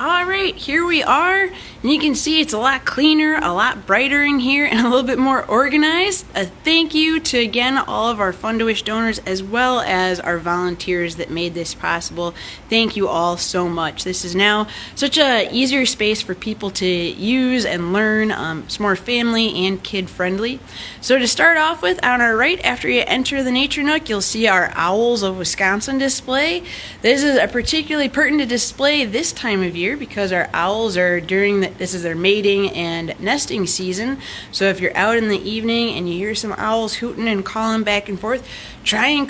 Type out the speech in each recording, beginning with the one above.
Alright, here we are, and you can see it's a lot cleaner, a lot brighter in here, and a little bit more organized. A thank you to, again, all of our Fund to Wish donors, as well as our volunteers that made this possible. Thank you all so much. This is now such a easier space for people to use and learn. It's more family and kid friendly. So to start off with, on our right, after you enter the Nature Nook, you'll see our Owls of Wisconsin display. This is a particularly pertinent display this time of year, because our owls are this is their mating and nesting season. So if you're out in the evening and you hear some owls hooting and calling back and forth, try and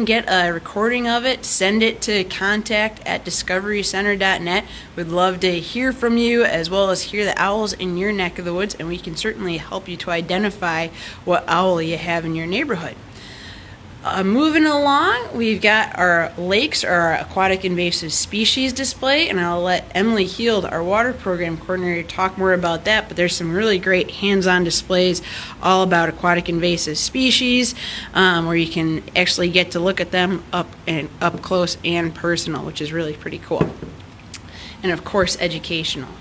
get a recording of it, send it to contact@discoverycenter.net. We'd love to hear from you, as well as hear the owls in your neck of the woods, and we can certainly help you to identify what owl you have in your neighborhood. Moving along, we've got our lakes, or our aquatic invasive species display, and I'll let Emily Heald, our water program coordinator, talk more about that, but there's some really great hands-on displays all about aquatic invasive species, where you can actually get to look at them up close and personal, which is really pretty cool. And of course, educational.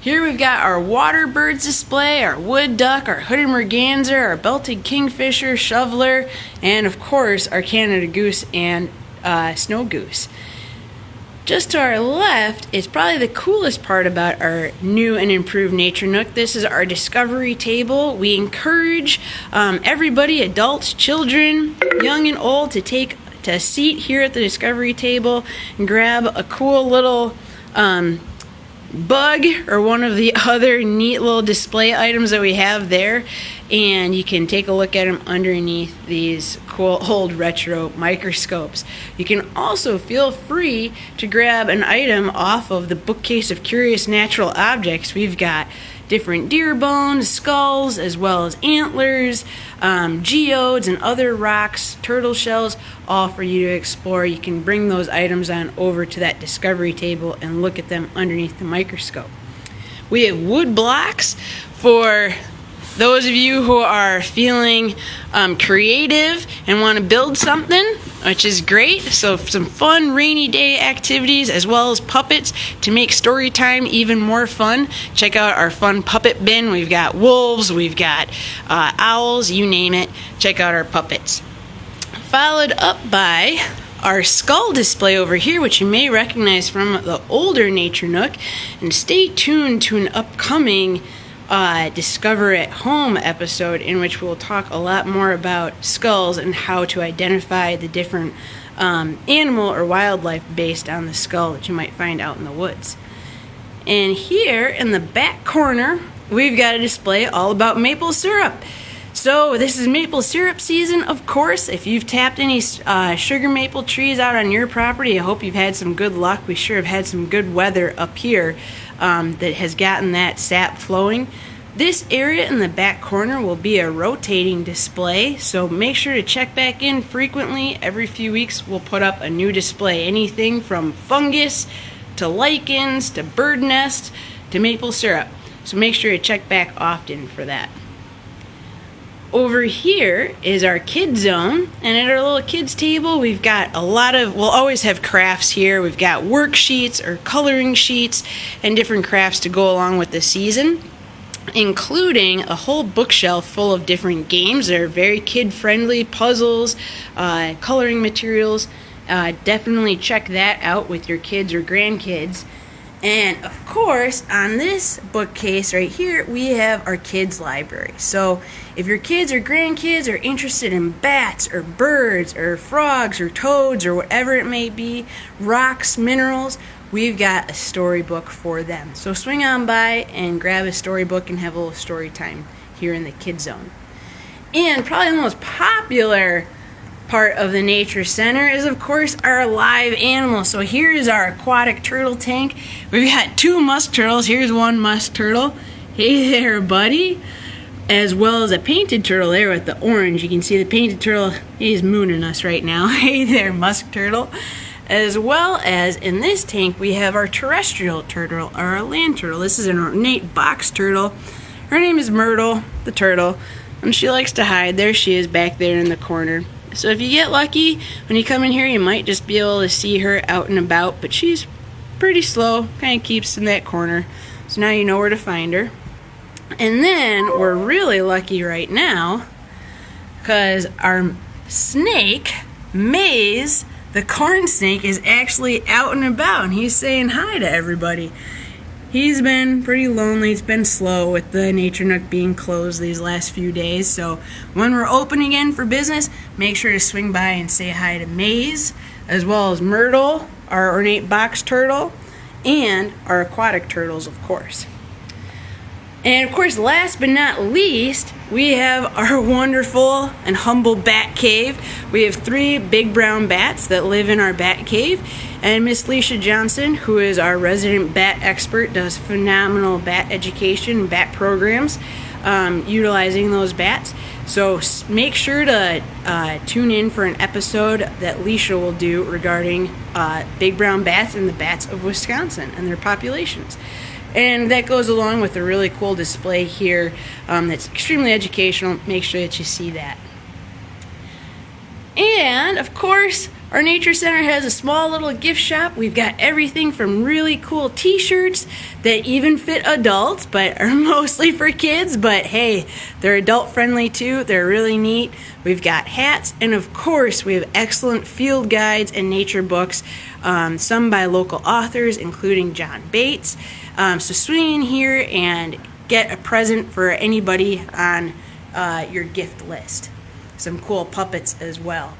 Here we've got our water birds display, our wood duck, our hooded merganser, our belted kingfisher, shoveler, and of course our Canada goose and snow goose. Just to our left is probably the coolest part about our new and improved Nature Nook. This is our discovery table. We encourage everybody, adults, children, young and old, to take a seat here at the discovery table and grab a cool little bug or one of the other neat little display items that we have there, and you can take a look at them underneath these cool old retro microscopes. You can also feel free to grab an item off of the bookcase of curious natural objects. We've got different deer bones, skulls, as well as antlers, geodes and other rocks, turtle shells, all for you to explore. You can bring those items on over to that discovery table and look at them underneath the microscope. We have wood blocks for those of you who are feeling creative and want to build something, which is great. So some fun rainy day activities, as well as puppets to make story time even more fun. Check out our fun puppet bin. We've got wolves, we've got owls, you name it. Check out our puppets. Followed up by our skull display over here, which you may recognize from the older Nature Nook. And stay tuned to an upcoming Discover at Home episode, in which we'll talk a lot more about skulls and how to identify the different animal or wildlife based on the skull that you might find out in the woods. And here in the back corner, we've got a display all about maple syrup. So this is maple syrup season, of course. If you've tapped any sugar maple trees out on your property, I hope you've had some good luck. We sure have had some good weather up here that has gotten that sap flowing. This area in the back corner will be a rotating display, so make sure to check back in frequently. Every few weeks we'll put up a new display. Anything from fungus to lichens to bird nests to maple syrup. So make sure to check back often for that. Over here is our kids zone, and at our little kids table we've got we'll always have crafts here. We've got worksheets or coloring sheets and different crafts to go along with the season, including a whole bookshelf full of different games that are very kid friendly, puzzles, coloring materials. Definitely check that out with your kids or grandkids. And of course, on this bookcase right here, we have our kids' library. So if your kids or grandkids are interested in bats or birds or frogs or toads or whatever it may be, rocks, minerals, we've got a storybook for them. So swing on by and grab a storybook and have a little story time here in the kids zone. And probably the most popular part of the Nature Center is, of course, our live animals. So here's our aquatic turtle tank. We've got two musk turtles. Here's one musk turtle. Hey there, buddy. As well as a painted turtle there with the orange. You can see the painted turtle, he's mooning us right now. Hey there, musk turtle. As well as in this tank, we have our terrestrial turtle, or our land turtle. This is an ornate box turtle. Her name is Myrtle, the turtle, and she likes to hide. There she is back there in the corner. So if you get lucky, when you come in here, you might just be able to see her out and about, but she's pretty slow, kind of keeps in that corner. So now you know where to find her. And then we're really lucky right now because our snake, Maze, the corn snake, is actually out and about, and he's saying hi to everybody. He's been pretty lonely. It's been slow with the Nature Nook being closed these last few days. So when we're open again for business, make sure to swing by and say hi to Maze, as well as Myrtle, our ornate box turtle, and our aquatic turtles, of course. And of course, last but not least, we have our wonderful and humble bat cave. We have 3 big brown bats that live in our bat cave. And Miss Leisha Johnson, who is our resident bat expert, does phenomenal bat education and bat programs utilizing those bats. So make sure to tune in for an episode that Leisha will do regarding big brown bats and the bats of Wisconsin and their populations. And that goes along with a really cool display here that's extremely educational. Make sure that you see that. And, of course, our Nature Center has a small little gift shop. We've got everything from really cool t-shirts that even fit adults, but are mostly for kids. But, hey, they're adult-friendly, too. They're really neat. We've got hats. And, of course, we have excellent field guides and nature books, some by local authors, including John Bates. So swing in here and get a present for anybody on your gift list. Some cool puppets as well.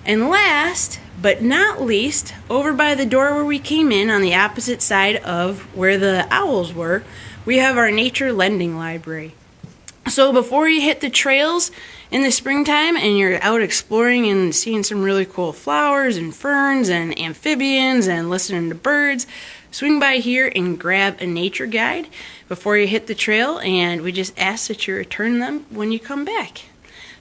And last but not least, over by the door where we came in on the opposite side of where the owls were, we have our nature lending library. So before you hit the trails in the springtime and you're out exploring and seeing some really cool flowers and ferns and amphibians and listening to birds, swing by here and grab a nature guide before you hit the trail, and we just ask that you return them when you come back.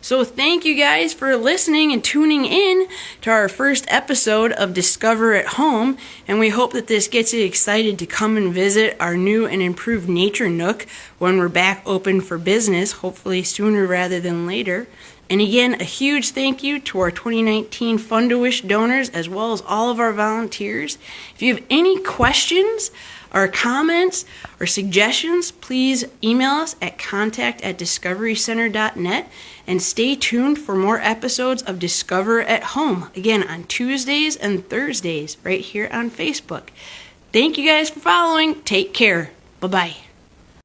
So thank you guys for listening and tuning in to our first episode of Discover at Home, and we hope that this gets you excited to come and visit our new and improved Nature Nook when we're back open for business, hopefully sooner rather than later. And again, a huge thank you to our 2019 Fund to Wish donors as well as all of our volunteers. If you have any questions or comments or suggestions, please email us at contact@discoverycenter.net, and stay tuned for more episodes of Discover at Home, again on Tuesdays and Thursdays right here on Facebook. Thank you guys for following. Take care. Bye-bye.